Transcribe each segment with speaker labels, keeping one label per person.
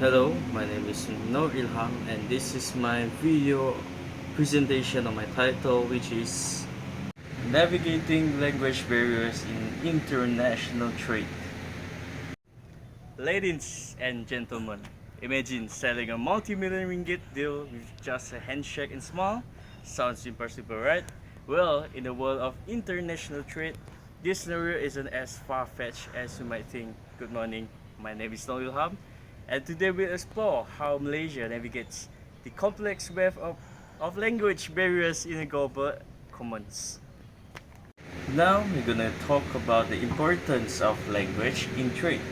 Speaker 1: Hello, my name is Noor Ilham and this is my video presentation of my title, which is Navigating Language Barriers in International Trade. Ladies and gentlemen, imagine selling a multi-million ringgit deal with just a handshake and smile. Sounds impossible, right? Well, in the world of international trade, this scenario isn't as far-fetched as you might think. Good morning, my name is Noor Ilham, and today we'll explore how Malaysia navigates the complex web of language barriers in a global commons. Now we're gonna talk about the importance of language in trade.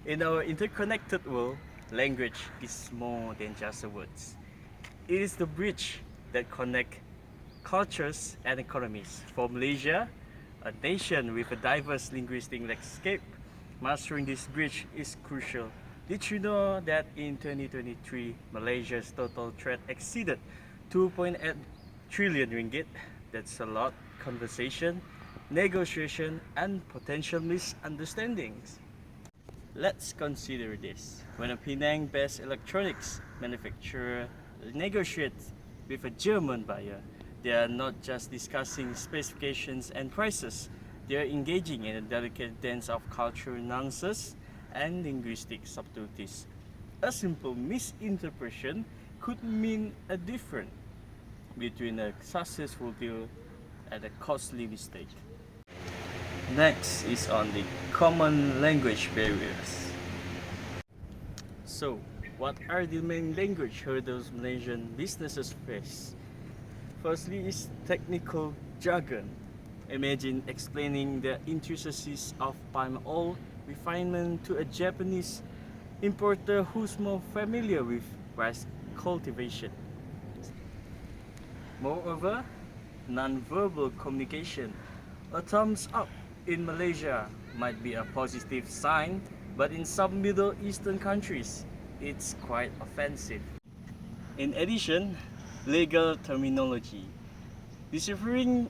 Speaker 1: In our interconnected world, language is more than just the words. It is the bridge that connects cultures and economies. For Malaysia, a nation with a diverse linguistic landscape, mastering this bridge is crucial. Did you know that in 2023, Malaysia's total trade exceeded 2.8 trillion ringgit? That's a lot. Conversation, negotiation, and potential misunderstandings. Let's consider this. When a Penang-based electronics manufacturer negotiates with a German buyer, they are not just discussing specifications and prices, they are engaging in a delicate dance of cultural nuances and linguistic subtleties. A simple misinterpretation could mean a difference between a successful deal and a costly mistake. Next is on the common language barriers. So, what are the main language hurdles Malaysian businesses face? Firstly is technical jargon. Imagine explaining the intricacies of palm oil refinement to a Japanese importer who's more familiar with rice cultivation. Moreover, non-verbal communication. A thumbs up in Malaysia might be a positive sign, but in some Middle Eastern countries, it's quite offensive. In addition, legal terminology. Deciphering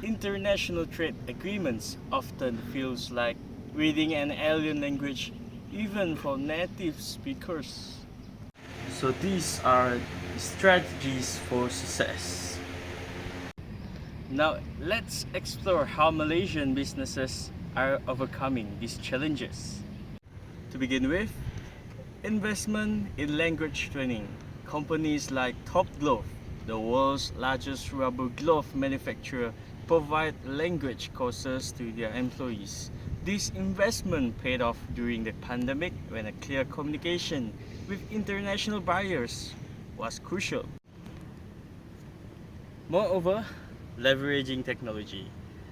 Speaker 1: international trade agreements often feels like reading an alien language even for native speakers. So these are strategies for success. Now let's explore how Malaysian businesses are overcoming these challenges. To begin with, investment in language training. Companies like Top Glove, the world's largest rubber glove manufacturer, provide language courses to their employees. This investment paid off during the pandemic when a clear communication with international buyers was crucial. Moreover, leveraging technology.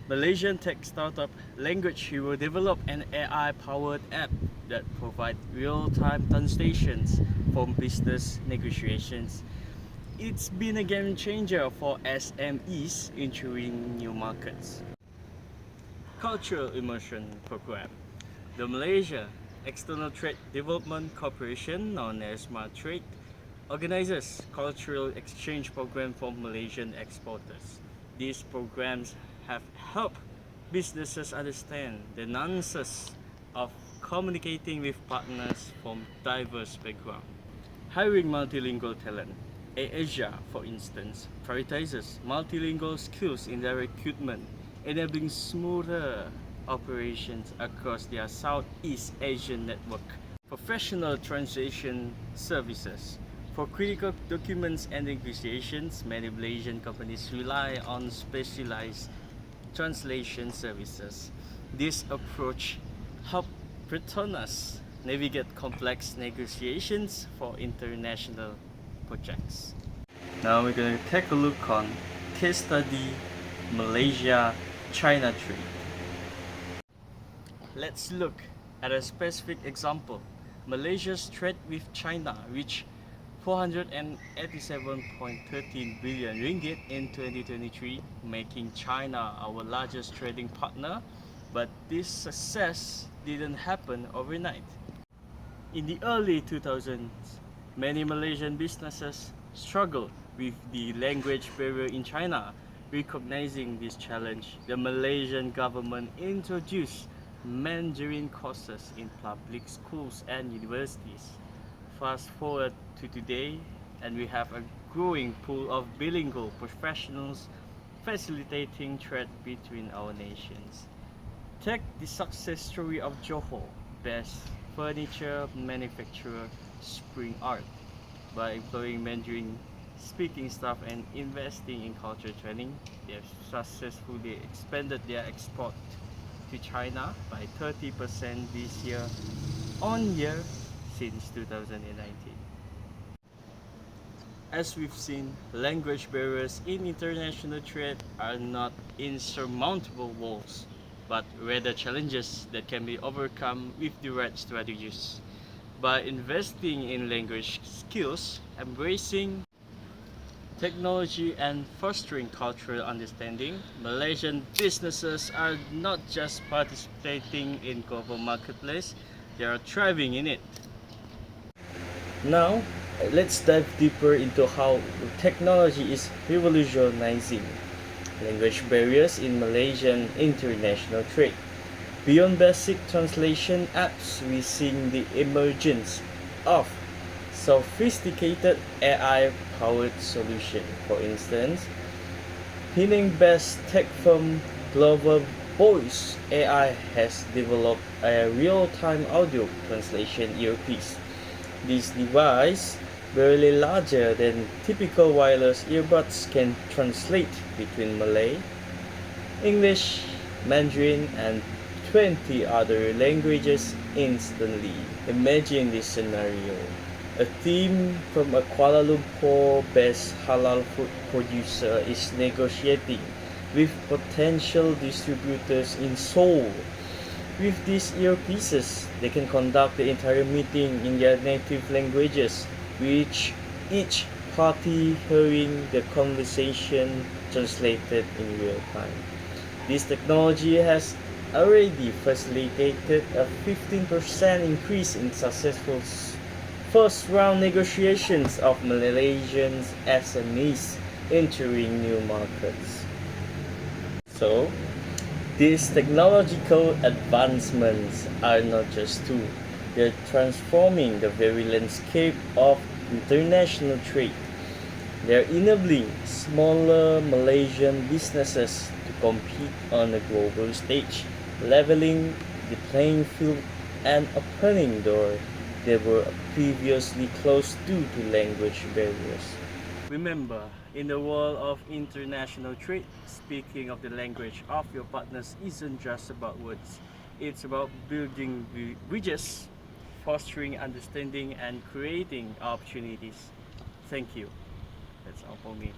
Speaker 1: Malaysian tech startup Language Hero developed an AI-powered app that provides real-time translations for business negotiations. It's been a game changer for SMEs entering new markets. Cultural Immersion Program. The Malaysia External Trade Development Corporation, known as Trade, organizes cultural exchange programs for Malaysian exporters. These programs have helped businesses understand the nuances of communicating with partners from diverse backgrounds. Hiring multilingual talent. AirAsia, for instance, prioritizes multilingual skills in their recruitment, enabling smoother operations across their Southeast Asian network. Professional translation services. For critical documents and negotiations, many Malaysian companies rely on specialized translation services. This approach helps Pretonas navigate complex negotiations for international projects. Now we're going to take a look on case study Malaysia-China trade. Let's look at a specific example. Malaysia's trade with China reached 487.13 billion ringgit in 2023, making China our largest trading partner. But this success didn't happen overnight. In the early 2000s, many Malaysian businesses struggled with the language barrier in China. Recognizing this challenge, the Malaysian government introduced Mandarin courses in public schools and universities. Fast forward to today, and we have a growing pool of bilingual professionals facilitating trade between our nations. Take the success story of Johor, best furniture manufacturer Spring Art. By employing Mandarin speaking staff and investing in culture training, they have successfully expanded their export to China by 30% this year on year since 2019. As we've seen, language barriers in international trade are not insurmountable walls, but rather challenges that can be overcome with the right strategies. By investing in language skills, embracing technology and fostering cultural understanding, Malaysian businesses are not just participating in global marketplace, they are thriving in it. Now, let's dive deeper into how technology is revolutionizing language barriers in Malaysian international trade. Beyond basic translation apps, we see the emergence of sophisticated AI-powered solutions. For instance, Penang-based tech firm Glove AI has developed a real-time audio translation earpiece. This device, barely larger than typical wireless earbuds, can translate between Malay, English, Mandarin, and 20 other languages instantly. Imagine this scenario. A team from a Kuala Lumpur-based halal food producer is negotiating with potential distributors in Seoul. With these earpieces, they can conduct the entire meeting in their native languages, with each party hearing the conversation translated in real time. This technology has already facilitated a 15% increase in successful first round negotiations of Malaysian SMEs entering new markets. So, these technological advancements are not just tools, they're transforming the very landscape of international trade. They're enabling smaller Malaysian businesses to compete on a global stage, leveling the playing field and opening doors that were previously closed due to language barriers. Remember, in the world of international trade, speaking of the language of your partners isn't just about words. It's about building bridges, fostering understanding, and creating opportunities. Thank you. That's all for me.